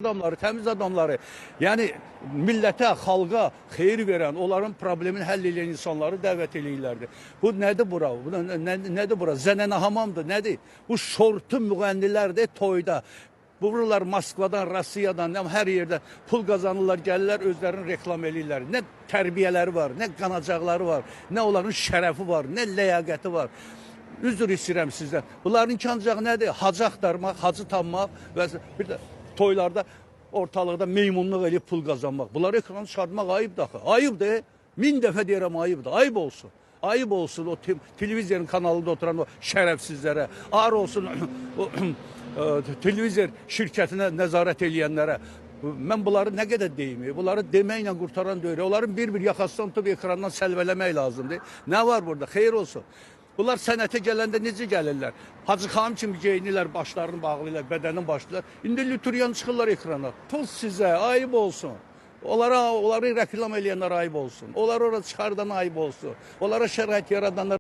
adamları, təmiz adamları, yəni millətə, xalqa xeyir verən, onların problemini həll edən insanları dəvət eləyirlərdi. Bu nədir bura? Bu nədir bura? Zənənə hamamdır, nədir? Bu şortu müğənnilərdir toyda. Vururlar Moskvadan, Rusiyadan, hər yerdə pul qazanırlar, gəlirlər, özlərini reklam eləyirlər. Nə tərbiyələri var, nə qanacaqları var, nə onların şərəfi var, nə ləyaqəti var. Üzr istəyirəm sizdən. Bunların ancaq nədir? Hacı axtarmaq, hacı tanımaq və bir də toylarda ortalıqda meymunluq eləyib pul qazanmaq. Bunları ekranı çıxartmaq ayıbdır axı. Ayıbdır. 1000 dəfə deyirəm ayıbdır. Ayıb olsun. Ayıb olsun o televizyon kanalında oturan o şərəfsizlərə. Ağır olsun o televizyon şirkətinə nəzarət eləyənlərə. Mən bunları nə qədər deyim? Bunları deməklə qurtaran deyir. Onların bir-bir yaxasından tutub ekrandan səlvələmək lazımdır. Nə var burada? Xeyir olsun. Bunlar sənətə gələndə necə gəlirlər? Hacı xanım kimi geyinirlər, başlarını bağlayırlar, bədənin başlayırlar. İndi lüturiyan çıxırlar ekrana. Tuz sizə, ayıb olsun. Onları reklam eləyənlər ayıb olsun. Onları orada çıxardan ayıb olsun. Onlara şərait yaradanlar